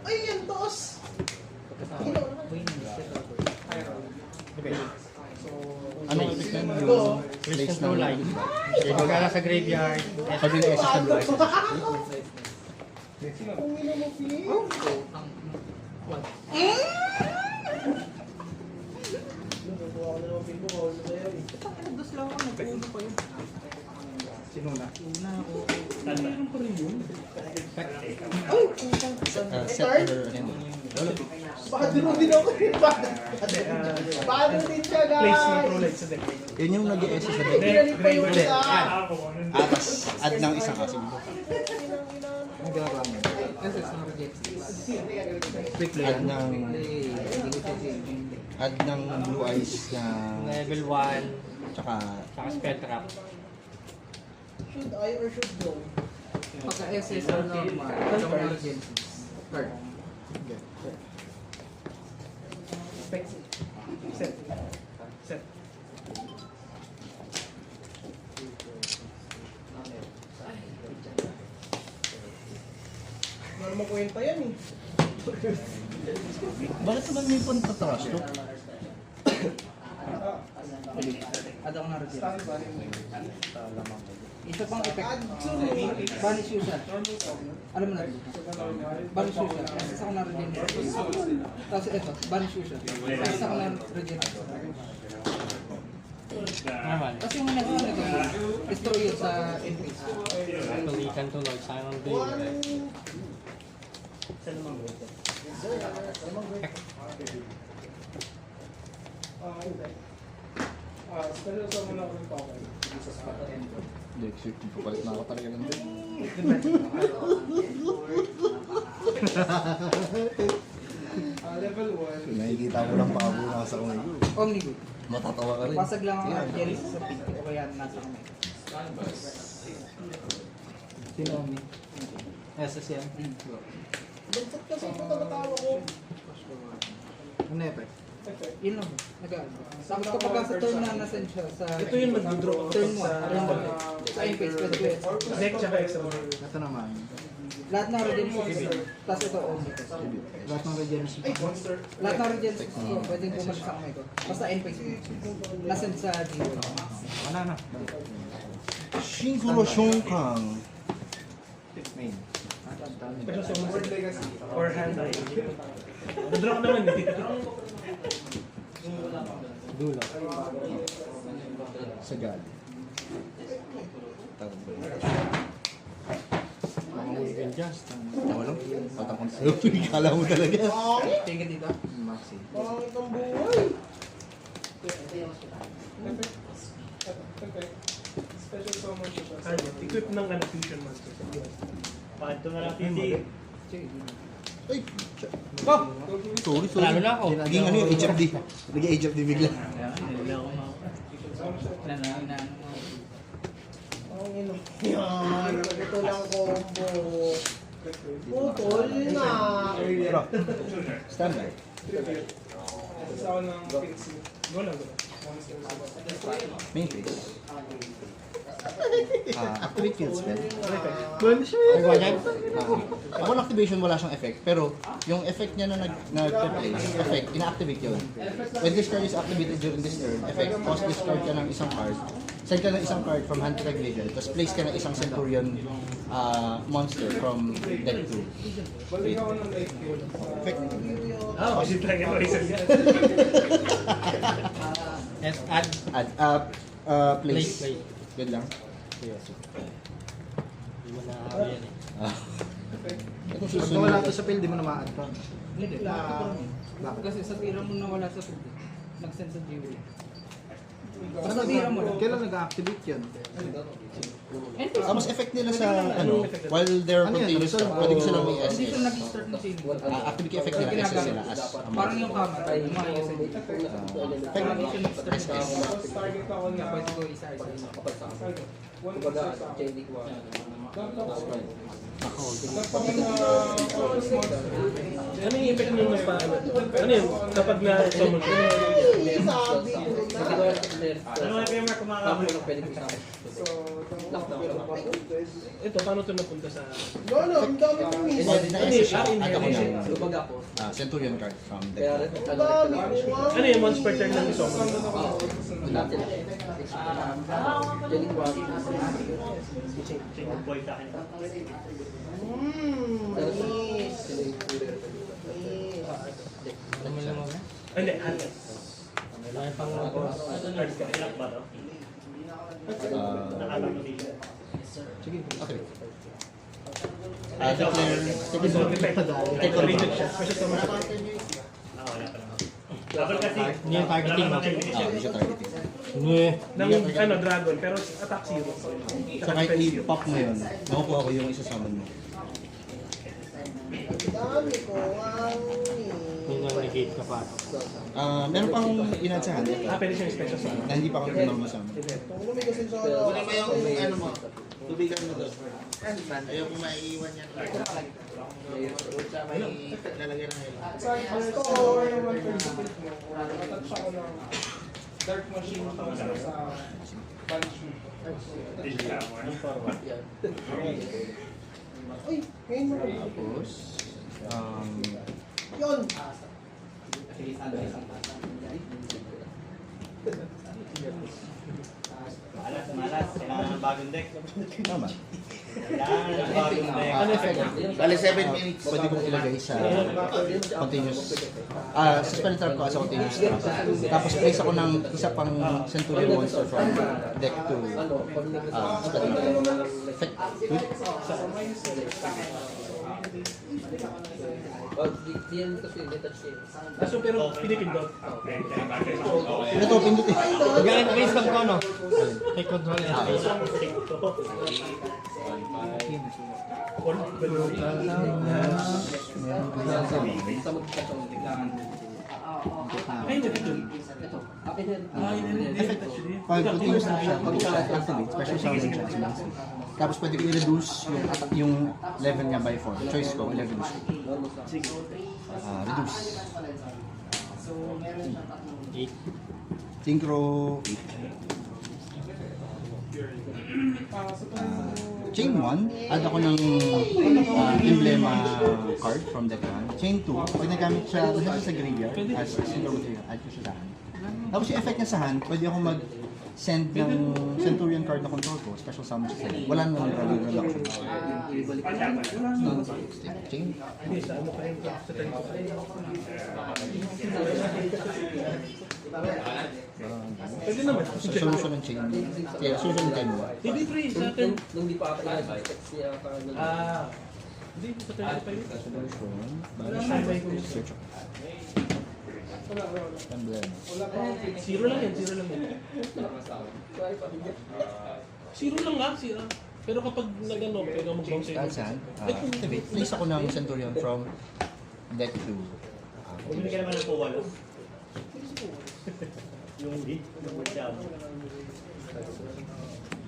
Ay, yan, toos! Anong ibig nun? Yung place ng line. Pagkala sa graveyard. Sabi ng SS ng life. Kung ina mo, Phil. Nakuha ko na naman, Phil, ko. Kawal na sa'yo, eh. Nagdos lang ako. Nag-uno pa yun. Sino na? Una ako. Meron pa rin yun. Ay, Setter and Padro din ako. Padro din siya, guys. Place ng roulette sa deck. yun yung nag-SS sa deck. Pinalit pa yung isa. Atas, add ng isang kasi. Ang ginagawa mo. SS na reject. Add ng blue eyes na Level 1. tsaka Tsaka spell trap. Should I or should go? Pagka SS or normal. Ito mga reject. Card. Set. Set. Ano naman kwenta yan, eh. bakit naman may pantatawas to? Ada ko na reject. Isa pang effect. Banish user. Alam mo na rin. Banish user. SS ako na reject. Tapos ito. Banish user. SS ako na reject. Kasi yung nag destroy yun sa NPC. Tulikan to Lord Simon B. Special summon ako ng Power. Hindi, shit, papalit na ako talaga ng deck. Level 1. Nakikita ko lang pabunasan ko ngayon. Omnigood. Matatawa ka rin. Basag lang ang Genesis sa pink. O kaya nasa kamay. Sino Omni? SS yan? Bansat kasi ito natatawa ko. Ano effect? Yun lang. Nag-ano. Tapos kapag sa turn na nasan siya sa... Ito yung mag-draw ako Turn 1. sa random deck. Sa NPC. Pwede ko yun. Deck tsaka extra. Ito naman. Lahat ng Regenesis. Tapos ito Omni. Lahat ng regeneration. Monster. Lahat ng Regenesis ko. Pwede bumalik sa kamay ko. Basta NPC. Nasan sa Geo. Ano na? Shinkuro Shonkang. Main. Special summon word legacy. Or hand eye. Nadraw ko naman eh. Dulo. Sagad. Mga weekend just. Tawa lang. Patapon sa'yo. Kala mo talaga. Tingin dito. Maxi. Pangit ang buhay. Special summon siya. Equip ng fusion monster. Pato na lang hindi. Ay! Sorry, sorry. Lalo na ako. Naging ano yung HFD. Naging HFD bigla. Ang ino. Yan. Ito lang combo. Putol na. Bro. Standby. Sa ako ng Pixie. Go lang, go lang. Main phase. Activate kill spell. Nagawa niya? Upon activation wala siyang effect, pero yung effect niya na nag-play, effect, ina-activate yun. When this card is activated during this turn, effect, pause discard ka ng isang card, send ka ng isang card from hand to graveyard, tapos place ka ng isang Centurion monster from deck 2. Balik ako ng light field. Effect. Opposite lang ito. Isang yan. Yes, add. Add, place. Play. Good lang. Yes. Hindi mo na yan eh. Ito Pag susunod. nawala to sa field, di mo na ma-add pa. Hindi. Bakit? Kasi sa tira mo nawala sa field. Nag-send sa GW. Basta tira mo lang. Kailan nag-activate yun? Mas effect nila sa, ano, while they're Ano yan? continuous, pwede ko silang may Hindi siya SS. nag-start na sino. Activity effect nila, SS sila as Parang yung camera, umayo sa dito. Parang hindi siya nag-start na SS. Tapos target ako na... Pwede ko isa-isa. One isa sa akin. Ano yung effect nyo mas paano? Ano yun? Kapag na-summon ko? Sabi ko na. Ano nga yung mark kumakabuli? Ito, paano ito napunta sa... No, ang dami kong miss. Pwede na SS siya. Add ako ng Lubag ako. Centurion card from Kaya deck. rin, Ang dami ko. Ano yung once per turn ng iso? natin. Jelly Rock. Miss. Hindi, handa. Wala pang Hard ka. Ilang ba to? Nakalang mo dito. Sige, okay. Declare. Take rated siya. Kasi ito mga... Wala pa naman. Dapat kasi... Hindi yung targeting mo. Hindi siya targeting. Hindi. Ng dragon, pero attack zero. So kahit i-pop mo yun, makukuha ko yung isa-summon mo. Dami ko ang Kung nag-negate ka pa. Meron pang inad sa hand Pwede siyang special sa na hindi pa ako normal summon. Kung lumigasin sa Kunin mo yung ano mo, tubigan mo doon. Ayaw kong maiiwan yan. May lalagyan ng helo. store. Attach ako ng dark machine sa punishment. Uy, ngayon mo. Tapos, Yun. Malas. Kailangan ng bagong deck. tama. Kailangan ng bagong deck. Ano effect? Bali 7 minutes. Pwede kong ilagay sa continuous. Sa spell trap ko as a continuous trap. Tapos place ako ng isa pang Centurion monster from deck to spell trap. Effect. Good. Di yan kasi detach yun. So, pero pinipindot. Ito, pindot eh. Gamit ang wisdom ko, no? Take control. Ay, hindi dito. Ito. Akin yan. Pag continuous trap siya, pag activate, special summon siya as maximum. Tapos pwede ko i-reduce yung level niya by 4. Choice ko, i-reduce ko. Reduce. 8. Synchro 8. Chain 1, add ako ng emblema card from deck 1. Chain 2, pag nagamit siya, dahil sa graveyard, as synchro material, add ko siya sa hand. Tapos yung effect niya sa hand, pwede ako mag-send ng Centurion card na control ko, special summon siya sa hand. Wala naman reduction. Chain. Hindi, sa ano pa yun? Sa turn ko pa yun. Pwede naman. Solution ng chain. Yeah, solution ng chain 1. Hindi, pre. Sa turn. Nung di pa ako text niya pa. Hindi, sa turn ko pa yun. Solution. Sabay ko yun. Search ako. Emblema. Zero lang yan, zero lang yan. Zero lang nga, zero. Pero kapag nag-ano, pwede ako mag-bounce sa'yo. That's hand. Activate. Place ako ng Centurion from deck to Bumili ka naman ng puwalo. Yung lead, yung workshop.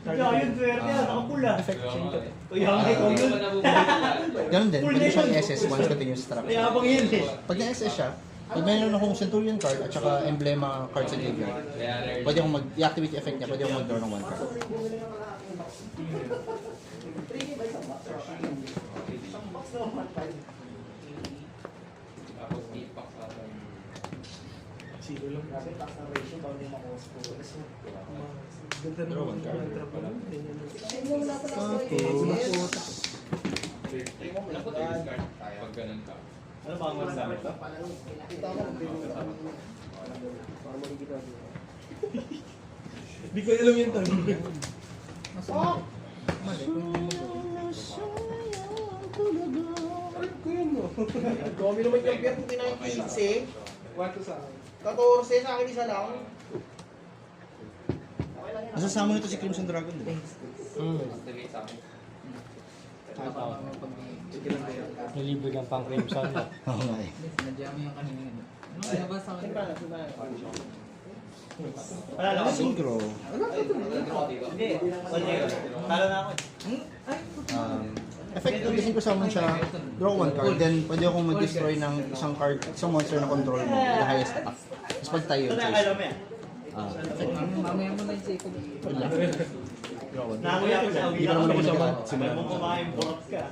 Yun, swerte yan. Nakapula. Ganun din, pwede siyang SS once continuous trap. Kaya habang yun eh. Pag na-SS siya, pag mayroon akong Centurion card at saka emblema card sa graveyard, pwede akong i-activate yung effect niya, pwede akong mag-draw ng 1 card. Zero lang. Ganda Draw naman. one card. Trap mo lang. Ganyan lang. Ano ba ang masasabi ko? Hindi ko alam yung turn. Kami naman yung beer kung tinang 15. 14 sa akin isa lang. Nasasama nito si Crimson Dragon, di ba? Nalibre kang pang crimson. Oo nga eh. Nandiyan mo yung kanina. Sinabas sa akin. Wala lang ako. Synchro. Hindi. Wala yun. Talo na ako. Effect ko kasi ko summon siya, draw 1 card, then pwede akong mag-destroy ng isang card, isang monster na control mo, the highest attack. Tapos pag tayo, Ito na, choice. alam mo yan. Mamaya mo na yung second. Nanguya ko sa Hindi pa naman ako nagkakat. Alam mo kumain borot ka.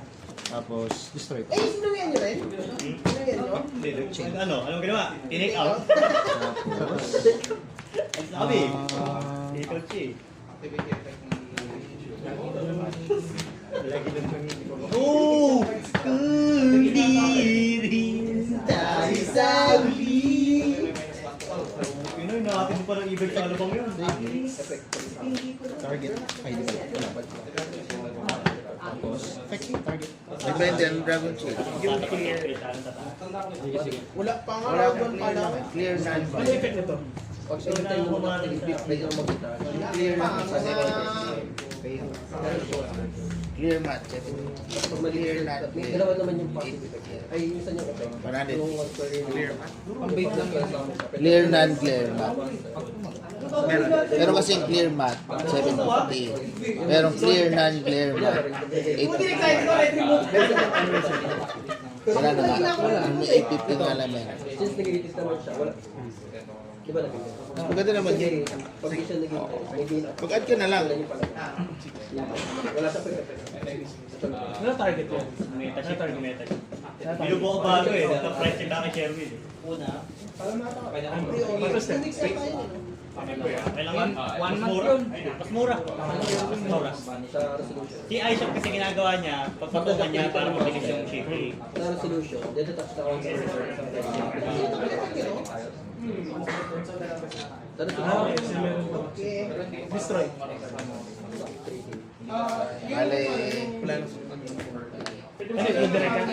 Tapos, destroy. Eh, sinuwian nyo rin? Sinuwian nyo? Ano? Anong ginawa? Tinake out? Tapos, Ang sabi. ah, Ikaw, Chi. Oh! Kundirin tayo sa uli. Pinoy, nakatin mo pa ng event sa alabang yun. target. Ay, di ba? Wala. Tapos, effective target. Depende ang Dragon Chief. Wala pa nga, round 1 pa lang. Clear non-ban. Ano effect nito? Pag sinintay mo na pwede mo makita. Clear Pa, non sa Clear mat. Clear not. May dalawa naman yung positive. Ay, isa niya effect. 100. Clear mat. Pang-bait lang yun. Clear non-clear mat. Pero kasi yung clear mat, 750. Pero clear non-clear mat, 850. Wala na nga. May 850 nga lang meron. Since nag-retest naman siya, wala. Di ba nag Maganda naman yun. Pag di siya nag-gain, Pag-add ka na lang. wala sa pag Ano target yun? Meta siya, meta siya. Binubuo ko bago eh. Dapat price check na kay Sherwin. Una. Kailangan One month mura. yun. Mas mura. Mas mura. sa resolution. Si iShop kasi ginagawa niya, pagpatungan niya para mabilis yung shipping. Sa resolution, detach na ako sa Destroy. Bale, Ano yung direct ka?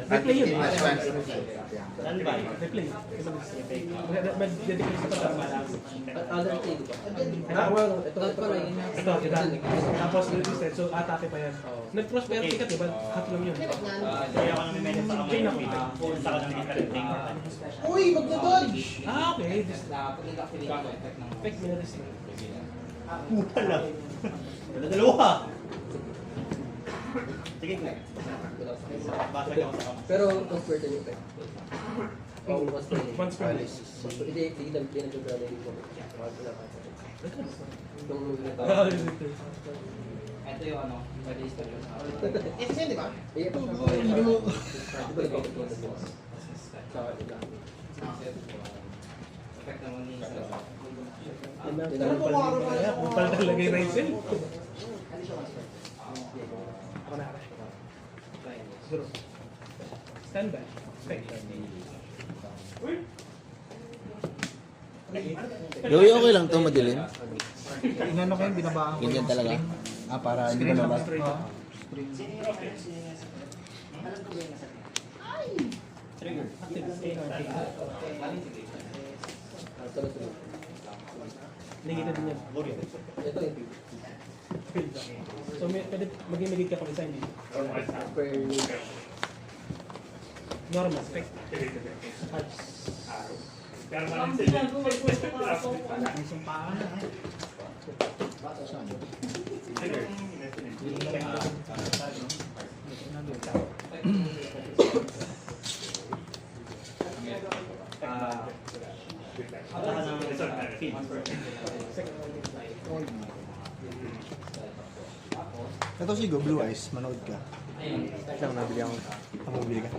Replay yun. advance. Standby. Replay. Mag-dedicate sa pagkakala. Other thing ba? Ito pala yun. Ito, tapos resisted. So, atake pa yan. Nag-prosperity ka, diba? Half lang yun. Kaya ako nang may sa kamay. Sa ka nang nagkarating. Uy, magna-dodge! Ah, okay. Effect minutes na. Puta lang. Dalawa. Sige ko. Basag ako sa kamay. Pero convert yung effect. Oo, mas pwede. Once per day. Hindi nag-grab yung ko. Ito yung ano, pwede story. Eh, kasi di ba? Eh, pa siya. Hindi mo. Di ba ikaw ito sa Effect naman ni Ano po mga araw Kaya, kung pala talaga yung Ryzen. Ako na. Siguro. Standby. Effect. Gawin okay lang to madilim. Inano ko yung binabaan ko. Ganyan talaga. Ah, para hindi mo naman. Trigger. Nakikita din yan. ito yung So, pwede mag-imigate ka pag isa, hindi. per Normal. Effect. Ito si Go, Blue Eyes, manood ka. Siyang nabili ako. Ako bumili ka.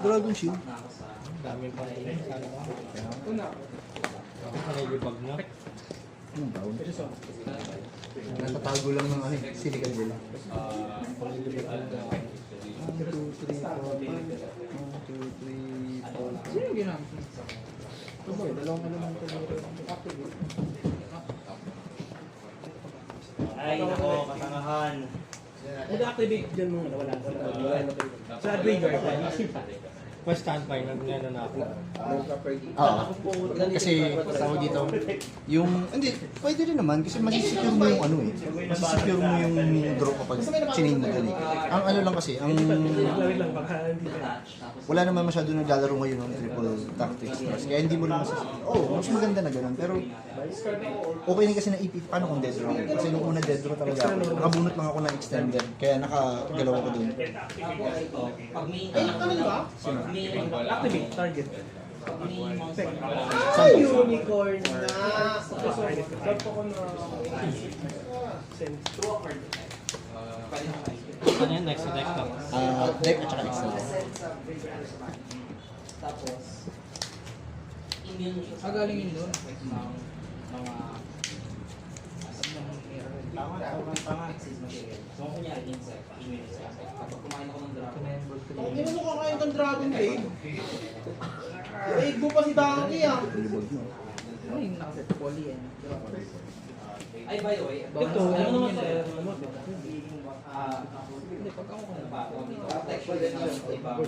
Dragon Shield. Daming pa rin. Anong taon? Pero so, Natatago lang ng ano, silicon nila. 1, 2, 3, 4, 1, 2, 3, 4. Sino yung ginamit? Ito mo, dalawang naman ito. Ay, nako, katangahan. mag-activate dyan muna. Wala. Sa graveyard. Mas standby na gano'n na ako. Oo. Kasi tawag dito, yung, hindi, pwede rin naman kasi masisecure mo yung ano eh. Masisecure mo yung draw kapag chinin mo dun eh. Ang ano lang kasi, ang Lawit lang, baka hindi na. wala naman masyado naglalaro ngayon ng triple tactics plus. Kaya hindi mo rin masisecure. Oo, mas maganda na ganun. Pero okay din kasi na EP, paano kung dead draw? Kasi nung una dead draw talaga ako. Nakabunot lang ako ng extended. Kaya nakagalaw ako dun. Ay, ano di ba? Activate, target. Ay, unicorn na! Ano yun? Next to deck lang. Deck at saka excel. Galing yun doon. Ang ina mo kakain ng Dragon Blade. Raid mo pa si Donkey ah. Ano yung nakaset? Poly yan. Ay, by the way, Ito, ano naman tayo? Hindi, pag ako kung protection din ang ibang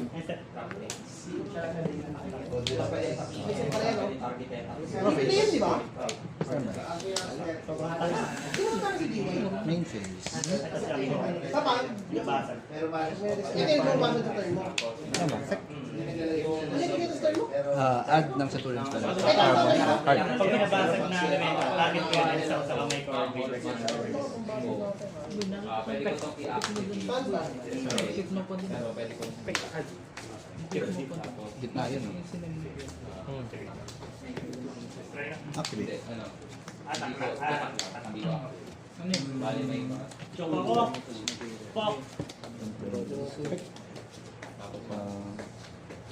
Hindi yan, di ba? Main phase. Tapan. Hindi yung bumasa sa turn mo. Tama. Effect. Ano yung kita sa turn mo? Add ng Saturn spell. Card. Pag binabasag na elemento, target ko yan sa kamay ko or bigger pwede ko itong i-activate. Isip mo po din. Pero pwede ko Gitna yun. Activate. ano, Ano yun? bali may Choco ko. Pop.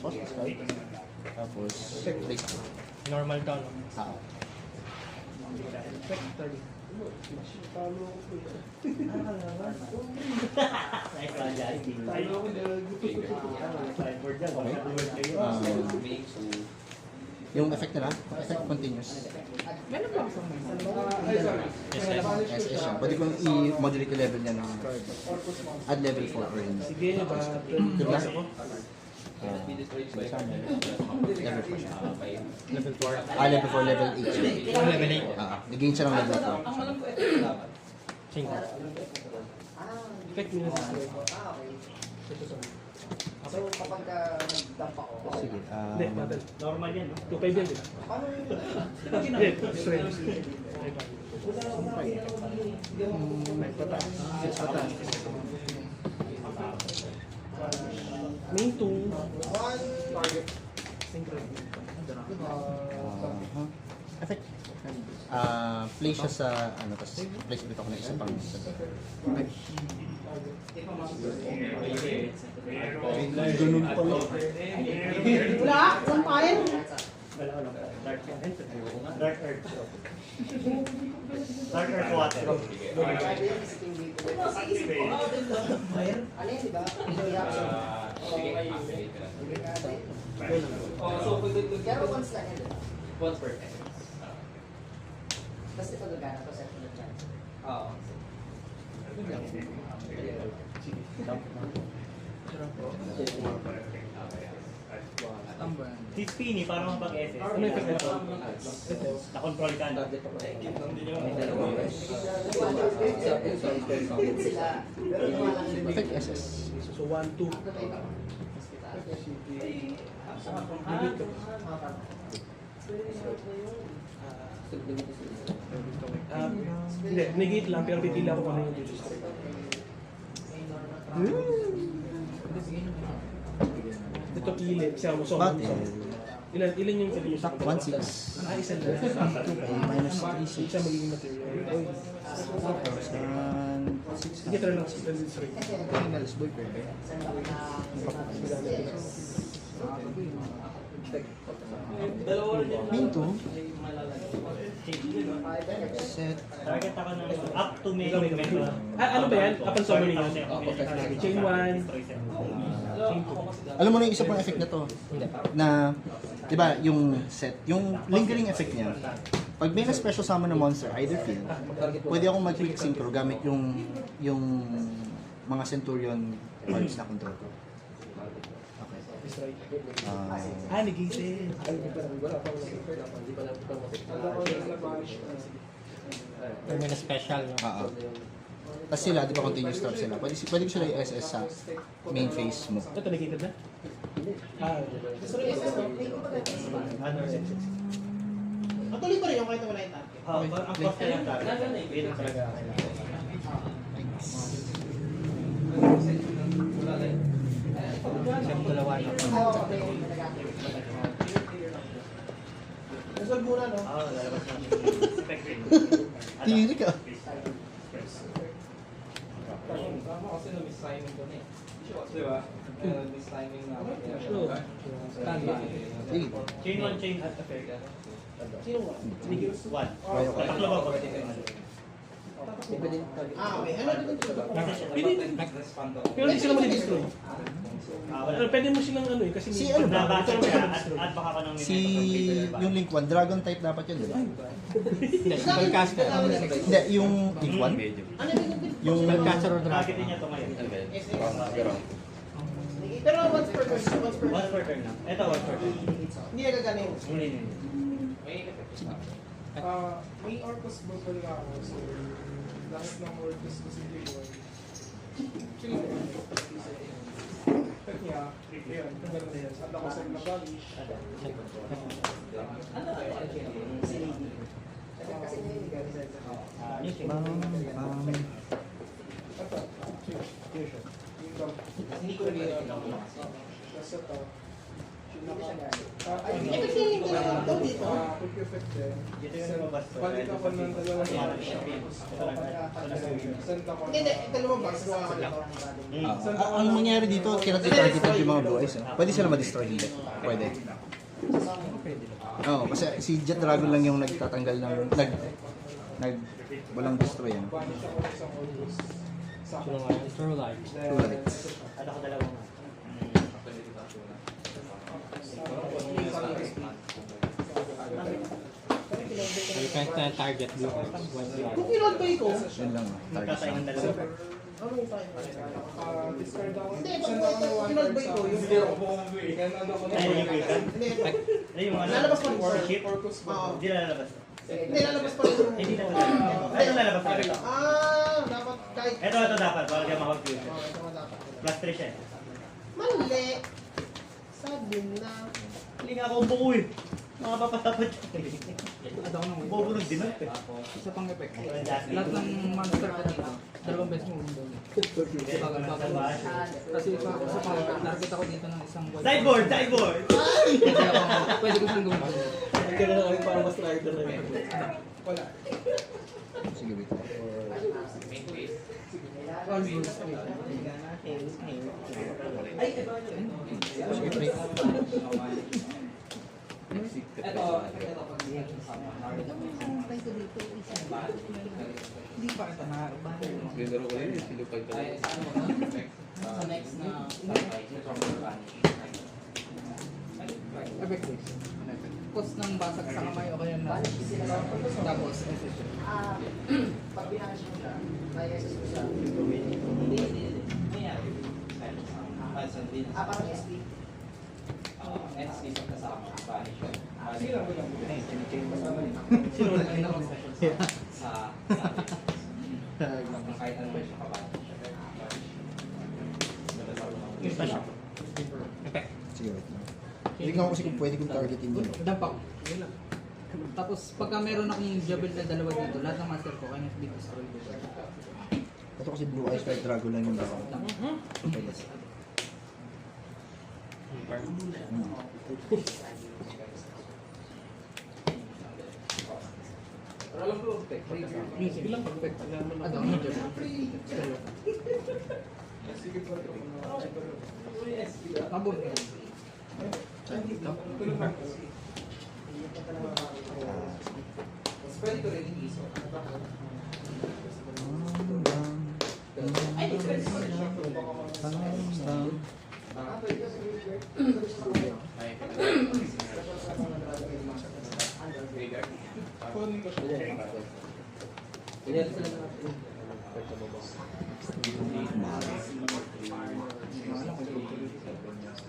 Post card. Tapos, place. Normal down. Ah. Nice one, Jackie. Sideboard dyan. make to Yung effect nila, effect continuous. Meron ba ako sa SS siya. Pwede kong i-modulate yung level niya ng add level 4 or hindi. Sige, ba? Diba? be destroyed by Level 4 siya. level 4. Level 4, level 8 siya. Level 8. Nag-gain siya ng level 4. Ang alam ko, ito yung laban. 5. Effect minus So kapag nag-dump ako, Sige. Hindi, battle. Normal yan, no? 2-5 yan, di ba? paano yung Hindi, strength. Main 2. Effect. Place siya sa, ano, tapos place ulit ako ng isa pang. Ganun pala. Wala, vampire. Wala, wala. Dark Earth. Dark Earth. Dark Earth water. ano yun, di ba? Sige, activate ka lang. So, pero once lang yun, di ba? Once per time. Tapos ito gagana to set na dyan. Oo. Si Spinny, parang pag-SS. Ano effect nito? Na-control ka na. Sila, pero yung mga lang yun. Effect SS. So 1, 2. Hindi, negate lang, pero pipila ko pa na yung digits. Ito pili, siya mo, so. Battle. Ilan yung pili nyo sa 1-6. isa lang. Minus 3-6. Siya magiging material. Sige, try lang. Criminal's boyfriend. Main 2. Set. Target ako ng up to main member. Ano ba yan? Upon summon yun. Chain 1. Alam mo na yung isa pang effect na to. Na, di ba, yung set, yung lingering effect niya, pag may na-special summon na monster, either field, pwede akong mag-quick synchro gamit yung mga Centurion cards na control ko. Negated. May na special. No? Tapos sila, di ba continuous trap sila? Pwede ko sila i-SS sa main phase mo. Ito negated na? Matuloy pa rin yung kahit wala yung target. Ang cost na yung target. Yun ang talaga. Siyang dalawa na. Resolve muna, no? Tiri ka. Tama kasi na-mistiming ko na eh. Di ba? Mistiming na ako. Standby. Sige. Chain 1, chain effect. Sino mo? Kaya ko. Tatlo ba po? Ah, okay. Ano dito? Pero hindi sila mali-destroy. Wala. Pwede mo silang ano eh, kasi Si ano ba? Nabasa siya, add baka ka ng Si yung Link 1, Dragon type dapat yun, di ba? Hindi, spellcaster. Hindi, yung Link 1. Ano yung Yung Spellcaster or Target dragon. niya ito ngayon. Pero once per turn, once per Once per turn lang. Ito, once per turn. Hindi nagaganin. May Orcus Bubble nga ako, so lahat ng Orcus kasi yun. Actually, effect niya, yun, ganun na yan. Saan ako sa Nabali? Kasi hindi nag-resign sa Ito, fusion. Yung dog. Hindi ko rin Tapos ito, Effect niya yung dalawa dito. quick effect din. Dito yung lumabas ko. Balik ako ng dalawang send ako. Hindi, dalawang box. Gawa ko lang. ang mangyari dito, kinatitargeted yung mga boys. Pwede sila ma-destroy hindi. Pwede. Oo, kasi si Jet Dragon lang yung nagtatanggal ng walang destroy yan. Banish ako isang Orcus. Sa Sino nga? True light. True lights. Ano ko dalawang nga. So you can't target blue eyes. One blue Kung eye. kinodbay ko, Yun lang. Target Magkatayin ng dalawa. ano yung tayo? discard ako. Hindi, Send pag ako ng one kinodbay card ko, sa- yung Then ano ko na- Ay, yung quick Hindi, ito. Ay, yung ano? Lalabas pa rin. Warship? Orcus Oo. Bubble. Hindi lalabas. Hindi, lalabas pa rin yung... Hindi na lalabas. Ito lalabas pa rin. Dapat kahit... Ito dapat. Bawal ka makapag-fusion. Ito nga dapat. Plus 3 siya. Mali. Sabi na. Hindi nga ako buo eh. Makapapatapot siya. Add ako ng Bubulog din eh. Isa pang effect. Lahat ng monster ko dito, dalawang beses mo window. Bagal. Kasi sa pang target ako dito ng isang white. Sideboard! Sideboard! Pwede ko siyang gawin. Nagkaroon na kami parang mas rider na yun. Wala. Sige, wait. All rules. Sige, break. Hindi pa kita na. Sa next na effect base. Cost ng basag sa kamay o kaya na tapos pag binash mo siya, may SS mo siya. Parang SP. Sige lang, wala. Sino na? Sige, wait lang. Tingnan ko kasi kung pwede kong targetin yun. dampak. Tapos pagka meron akong jabel na dalawa dito, lahat ng master ko kaya big destroy ko. Ito kasi Blue Eyes White Dragon lang yung baka. Pwede. Music lang perfect. Ano ang jabel? Sige pa rin ako. Mabot. Pwede ko rin i-iso. Kunin ko siya.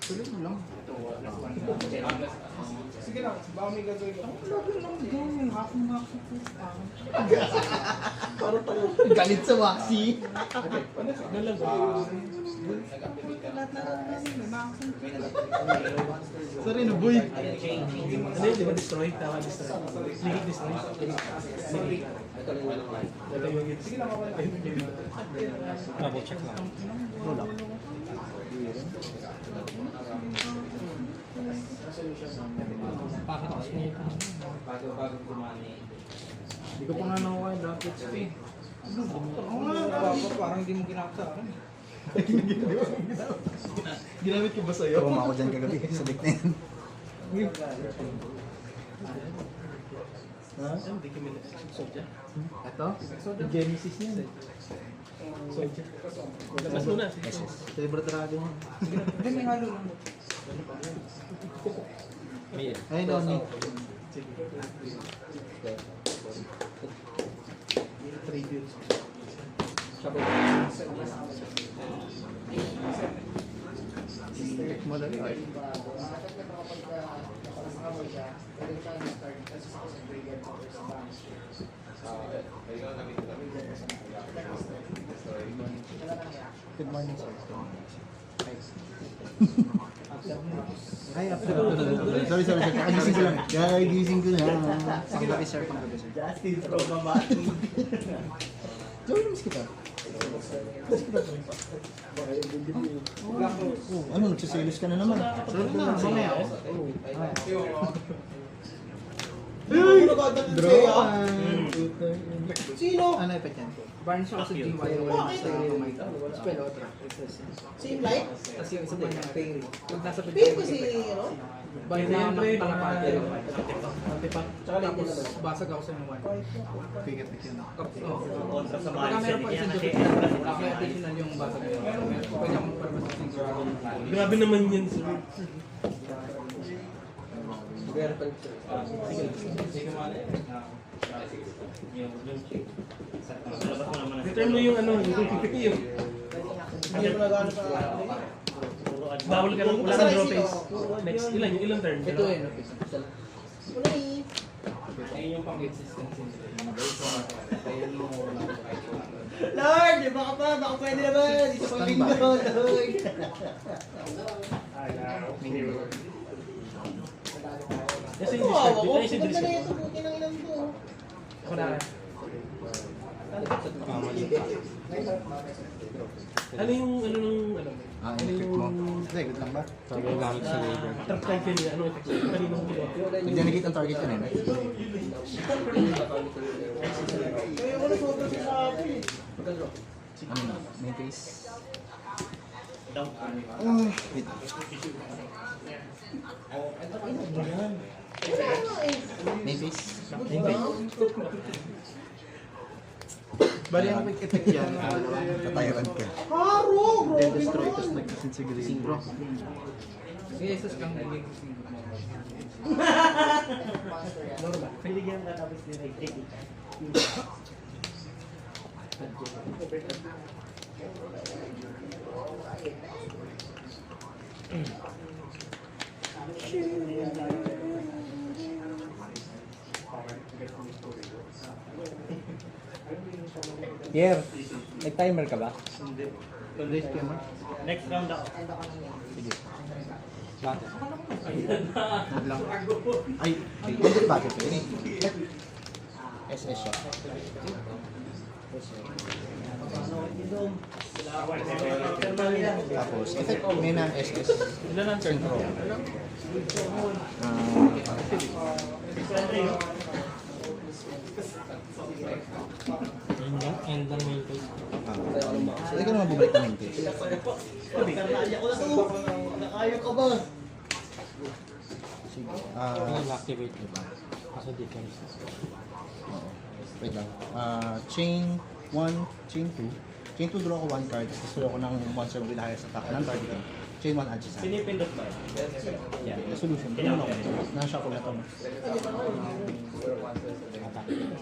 Tuloy mo lang. Sige lang, baka may gagawin ko. Lagi lang gawin. Hakong-hakong. Galit sa Waxy. Signal lang ba? Sorry na, boy. Ano yun, di ba destroy? Tama, destroy. Ligit destroy. Ligit. Double check lang. Bakit kasi nito? Hindi ko pa nga nakuha yung droplets ko eh. Ako nga, parang hindi mo ginamit sa akin. Ginamit ko ba sa'yo? Tumama ako dyan kagabi sa dik na yan. Ha? Hindi kami na-soldier. Ito? Genesis niyan. Soldier. Labas muna. Silver Dragon. Hindi, may halo lang. Ayun o, ni. Tributes. Madali ay. Good morning, sir. Ay, after. Sorry, kakagising ko lang. Kakagising ko lang. Panggabi, sir. Justin, from Mamati. Joey, namiss kita. Ano, nagsiselos ka na naman. Sorry na, mamaya ako. Draw. Sino? Ano effect yan? Barnes ako sa GY. Spell Otra. Same light? Tapos yung isa pa niya, Perry. Yung nasa Pin ko si, ano? Bayan na ako ng talapate. Antipak. Tapos basag ako sa mga one. Pigat na yun. Kontra sa Pagka mindset meron pa niya isang kasi duplicate, may additional yung basag. Pwede akong purpose ng Grabe naman yun, sir. Return mo yung ano, yung Hindi mo nagano sa... bawal ka lang, wala kang draw face. Next, ilang turn? Ito eh. Wala eh. Ayun yung pang-existence. Lord, di ba ka pa? Baka pwede naman. Isa pang bingo, Lord. Kasi yung Kawawa discard, ko. ito yung Ganda na discard. ito. Bukin ang ilang to. Ako na. Ano yung, ano nung, ano? Ah, effect mo. Hindi, good lang ba? Sabi yung gamit sa labor. Trap card yun, ano effect? Kaninong piloto? Nag-delegate ang target kanina. Kaya wala sobra siya sa akin eh. Ano na? May face. Wait. May face. Bali ang quick effect yan. Tatayaran ka. Haro! Then Grabe destroy, naman. tapos nag-disintegrate. Bro. Yes, kang naging Piligyan ka tapos nilagay. Pierre, may timer ka ba? Next round ako. Bakit? Huwag lang. Ay, hindi ba ito? SS siya. Tapos, effect may ng SS. Ilan ang turn? Synchro. End lang main face. Hindi ko naman bubalik ng hindi. Karnalya ko na to. Nakayo ka ba? Sige. Yung activate nyo ba? Kaso defense. Wait lang. Chain 1, chain 2. Chain 2 draw ko 1 card. Tapos draw ko ng monster with the highest attack ng targeting. Chain 1 add siya sa akin. Pinipindot ba? Yeah, resolution. Ganun ako. Na-shuffle na to.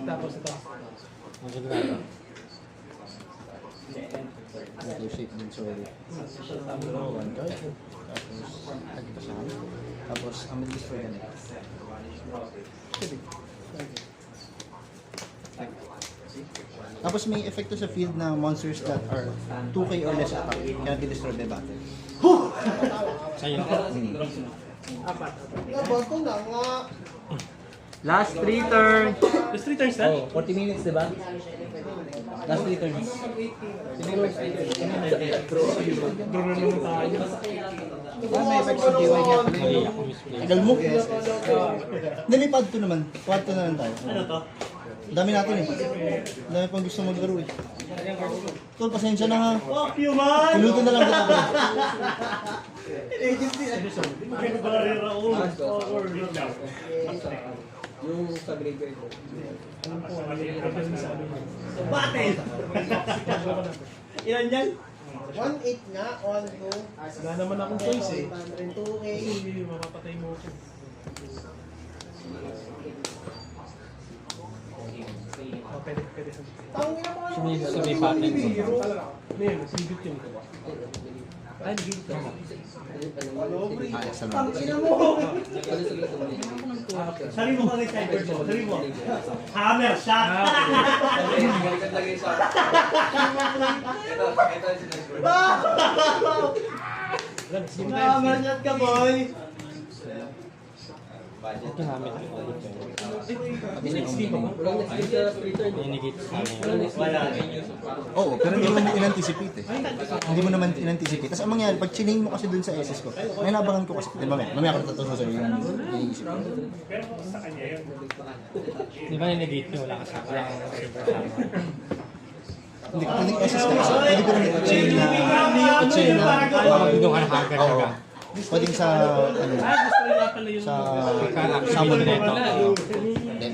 Tapos ito. Ang sigurado. Negotiate din, sorry. Draw 1 card. Tapos, add ito sa akin. Tapos, ang mag-destroy na next. Tapos may epekto sa field na monsters that are 2k or less attack cannot be destroyed by battle. Sa'yo. Nabato na nga. Last 3 turns. Just 3 turns na? Oh, 40 minutes, di ba? Last 3 turns. Draw na naman tayo. May effect sa GY niya. Mali ako misplay. Tagal mo. Nalipad to naman. Quad to na lang tayo. Ano to? Ang dami natin eh. Ang dami pang gusto maglaro eh. Tol, pasensya na ha. Fuck you, man! Piluto na lang kita bro. Yung sa graveyard. Battle! Ilan yan? 1-8 nga, 1-2. Wala naman akong choice eh. 2K. Kasi mapapatay mo ako. Oh, pwede sa Tangin na mga Sumi pattern. Ano yun? Sibit yun. Ay, nagigit ka. Ayos na lang. Tangin na mo. Sari mo kang cyber mo. Sari mo. Hammer shot! Hammer shot ka, boy! Ito namin. Ninigit sa amin. Wala. Oo, pero hindi mo in-anticipate eh. Hindi mo naman in-anticipate. Tapos ang mangyari, pag chinain mo kasi dun sa SS ko, may nabangan ko kasi. Mamaya ko natutunan sa'yo yung iniisip ko. Di ba ninigit nyo? Wala ka sa akin. Hindi ko pwedeng SS ka kasi. Pwede ko rin i-chain na. Doon ka nakagalaga. Pwedeng sa, ano, Gusto rin nga pala yung... sa summon nito.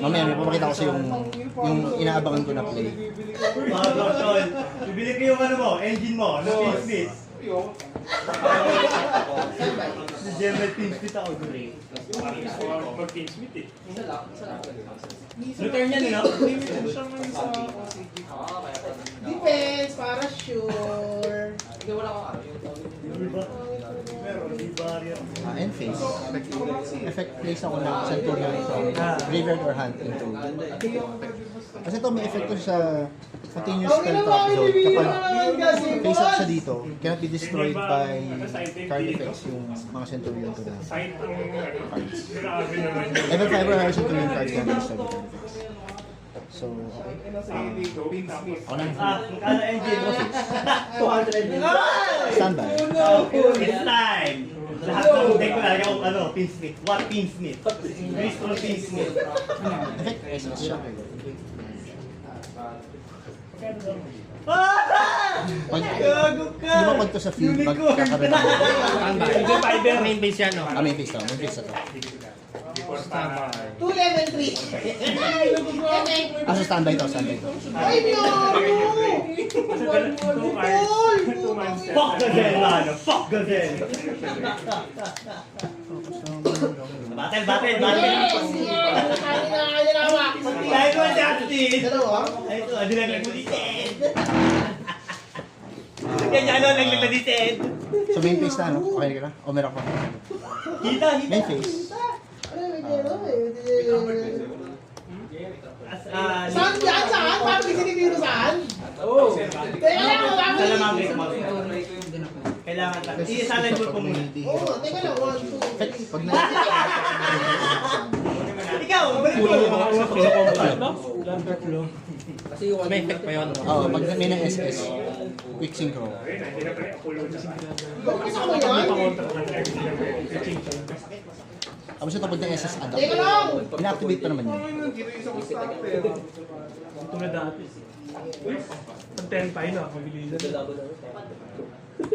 Mamaya may papakita ko sa yung inaabangan ko na play. Mga Blockshot, bibili ko yung ano mo, engine mo, na Pinsmith. Si General Pinsmith ako, Gray. Mag-Pinsmith eh. Return yan, no? Defense, para sure. End phase. Effect place ako ng Centurion from graveyard or hand into. Kasi ito may effect ko sa continuous spell trap zone. Kapag face up siya dito, cannot be destroyed by card effects yung mga Centurion to na cards. Level 5 or higher Centurion cards cannot be destroyed by card effects. So, okay. Ako na. Magkano engine mo? 200. Standby. It's time! Lahat ng deck ko lagi akong ano, Pinsmith. What Pinsmith? Crystal Pinsmith. Effect SS siya. Pag, di ba pag to sa field, magkakaroon ako. Standby. Ito fiber. Main base yan, no? May face to. May face na to. 2 level 3. So standby to, standby to. Ay, Miyaro! Fuck Gazelle, ano? Fuck Gazelle! Battle! Yes! Yes! Kaya na hawak. Dahil mo si Ati! Dalawa? Ay, ito, ano lang naglulitin? Kaya ano lang naglulitin? So main face na, no? Okay ka na? O meron pa? Kita! Main face. Saan yan? Saan? Paano sinibiro saan? Oo. Teka lang, wala mo. Kailangan lang. I-salad mo po muna. Oo, teka lang. 1, 2, 3. Pag na... Ikaw, balik mo! Kasi yung May effect pa yun. Oo, pag may na SS, quick synchro. Kasama yan? Tapos ito pag na SS adapt. Teka lang! Ina-activate pa naman yun. Ito na dati. Ang 10 tayo na, mabilis.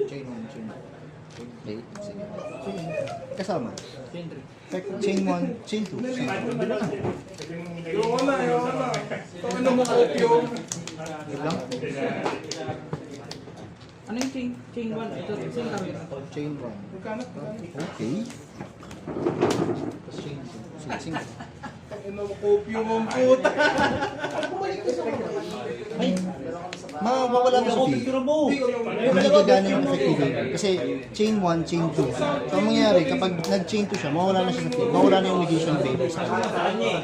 Chain 1, chain 2. Wait, sige. Kasama. Chain 1, chain 2. Yung na. Ano mo kopyo? Wait lang. Ano yung chain 1? Ito, same kami. Chain 1. Okay. Tapos chain 2. Switching. Ano mo kopyo mo puta? Bumalik ko sa mga. Ay! Mawawala na sa field. Hindi gagana yung effectivity. Kasi chain 1, chain 2. So ang mangyayari, kapag nag-chain 2 siya, mawawala na siya sa field. Mawawala na yung negation favor sa kanya.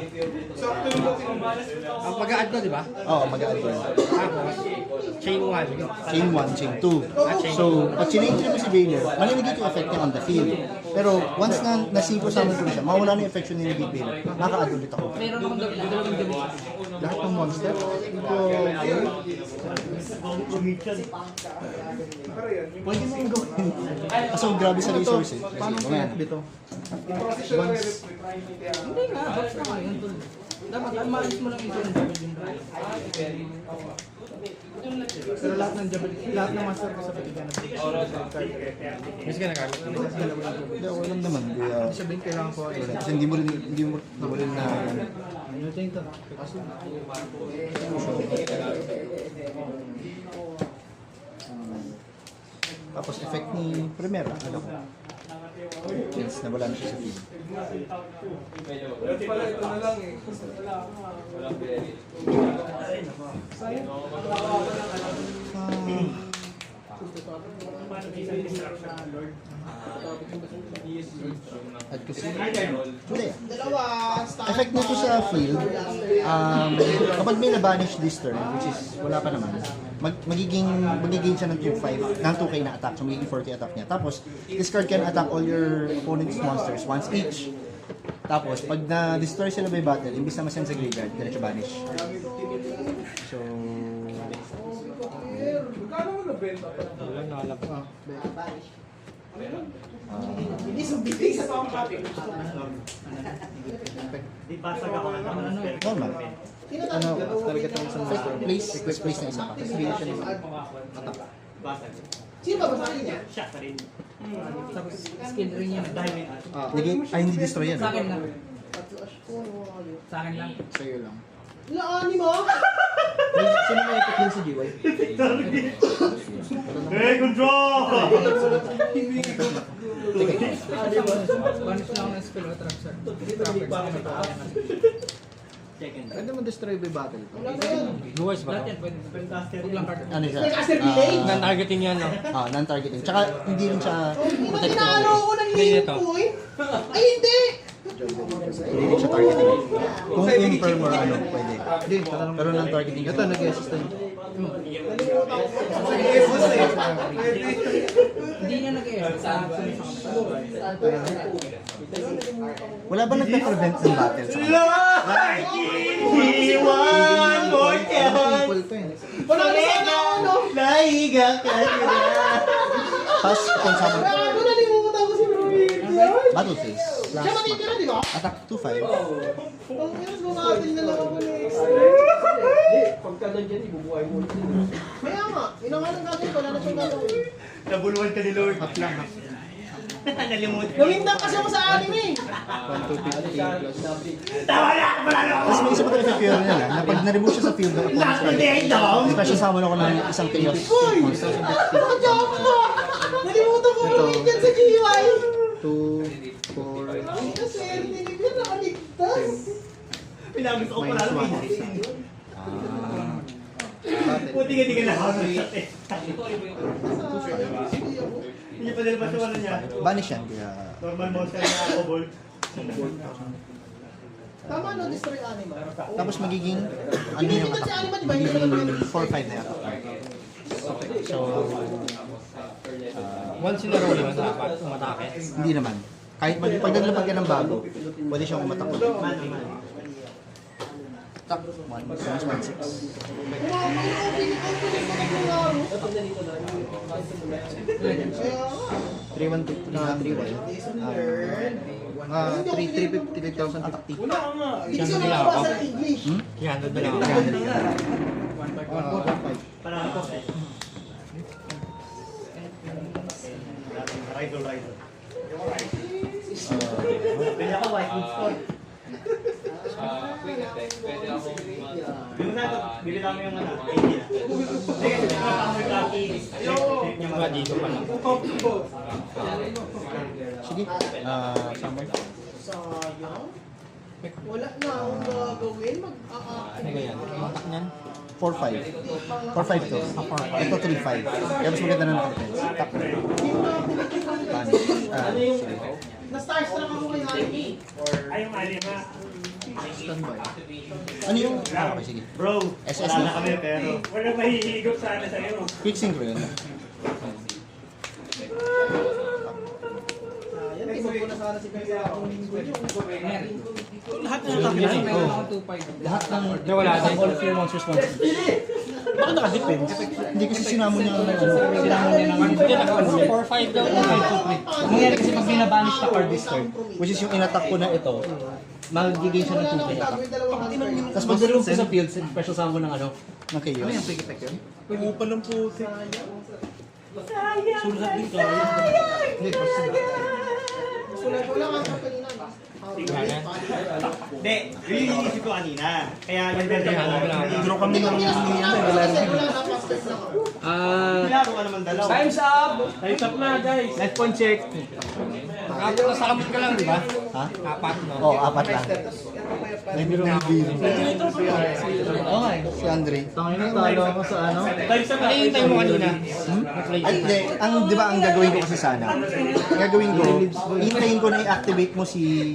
Ang pag-a-add ko, di ba? Oo, mag-a-add ko. Tapos, chain 1. Chain 1, chain 2. So, pag sinentry mo si Baylor, maninigit yung effect niya on the field. Pero once na nasipo summon ko siya, mawala na yung effect ni Baylor. Naka-add ulit ako. Meron akong dalawang gabi. Lahat ng monster, pwede mo gawin. Kaso grabe sa resources. Paano mo dito? Hindi nga, box na nga yun. Dapat, maalis mo lang ito yung double yung drive. Pero lahat ng master ko sa patigan na Mas ka nagamit mo. Hindi, ako alam naman. Kaya, sabihin kailangan ko ay kasi hindi mo rin na... ano tingin to? Tapos effect ni Primera, ano ko? Since nawala na siya sa field. Pala ito na lang eh. At kasi, hindi. Dalawa, start. Effect nito sa field, kapag may na-banish this turn, which is wala pa naman, magiging siya ng 2-5, ng 2k na attack, so magiging 40 attack niya. Tapos, this card can attack all your opponent's monsters once each. Tapos, pag na-destroy sila by battle, imbis na masend sa graveyard, diretso banish. So, Magkano mo nabenta pa? Wala na alam ko. Hindi subitig sa pang copy. Di basag ako ng transfer. normal. Ano, talaga itong isang master. Place na isa pa. Tapos bigyan siya ng Basag. Sino ba sa akin niya? Siya sa rin. Tapos, skin ring yan. Dahil may Hindi destroy yan. Sa akin lang. Sa akin lang. sa'yo lang. Laani mo? Sino may effect din sa GY? hey, good draw! Banish lang ng spell o trap, sir. Pwede mo destroy by battle. Luwas ba? Lahat yan, pwede. Huwag lang card. Ano siya? Caster delay? Non-targeting yan, no? Non-targeting. Tsaka hindi rin siya Puta, protected. inaano ako ng Hindi lane ito. ko eh. Ay, hindi! Hindi rin siya targeting. Kung imperm or ano, pwede. Hindi, tatanong. Pero non-targeting Ito, nag-assistant. Hindi niya nag-e-air. Wala ba nagpe-prevent ng battle sa kanya? Iwan mo yan! Simple to eh. Wala na sana ano? Naiga ka na! Tapos, kung sa Gago, nalimutan ko si Ruin. battle phase, Siya matitira, di ba? attack 2-5. Ang inas bumatil na lang ako next. Pagka nandiyan, ibubuhay mo ulit. Kaya nga, yun ang anong gagawin ko, wala na siyang gagawin. Nabuluhan ka ni Lord. Nalimutan. Gawindang kasi ako sa anime eh. 1,250 plus. Tama na! Wala na ako! Tapos may isa pa talaga fear niya na pag na-remove siya sa field ng opponent's card, special summon ako ng isang chaos monster. Nakajama ka! Nalimutan ko Ruin yan sa GY. 2, 4, Ay, kasi hindi ko nakaligtas. Pinamit ko pala ng battle. Puti ka di ka nakakamit sa test. Hindi pa nilabas yung ano niya. Banish yan, kaya... Normal monster na ako, ball. Tama no, destroy animal. Tapos magiging, ano Hindi yung naman si attack? animal, di ba? Hindi naman Magiging 4-5 na yung attack. So, Once in a row yun, dapat umatake. hindi naman. Kahit pag naglapag ka ng bago, pwede siyang umatak ulit. Attack 1, 3,150. Wala ka nga. Hindi kasi Siyempre lang nakabasa ako. ng English. 300 na lang ako. 1,500. Para ako eh. Rider, rider. Pwede ako white wood store. Yung na ito, bili namin yung ano, 80 na. Hindi kasi pinapamay kaki. Yung mga dito pa lang. Sige, summon. Sayang. Wala na akong gagawin. Ano ba yan? Umatak niyan? 4-5. 4-5 to. Ito 3-5. Kaya mas maganda na naka-defense. Tap. Vanish. Sige. Na-starstruck ako kay Ani. Ay, yung anima. Ano yung... okay, sige. Bro, SS wala na. na kami pero... Wala mahihigop sana sa'yo. Quick synchro yun. Yan, timog ko na sana si Kaya akong linggo yun. Lahat na natin. Meron ako 2-5. Lahat ng... wala din. all of your monsters want to... Bakit naka-defense? Hindi kasi sinamon niya ng... Sinamon niya ng... Hindi, naka 4-5 daw. Ang nangyari kasi pag binabanish na card this turn, which is yung in-attack ko na ito, mag-gain siya ng 2 attack. Tapos pag dalawang ko sa field, special summon ng ano, ng chaos. Ano yung fake effect yun? Upa ng puti. Sulat din ka. Hindi, kasi Sulat ko lang ang kanina. Hindi, yun yung inisip ko kanina. Kaya yung benta ko, Draw kami ng Kilaro ka naman dalawa. Time's up! Time's up na, guys. Life point check. Nasa kamot ka lang, di ba? ha? 4, no? Oo, 4 lang. May biro ng biro. Okay, si Andre. Tangin na talo ako sa ano? Time's up. Ano yung time mo kanina? Ay, hindi. Ang, di ba, ang gagawin ko kasi sana, ang gagawin ko, hintayin ko na i-activate mo si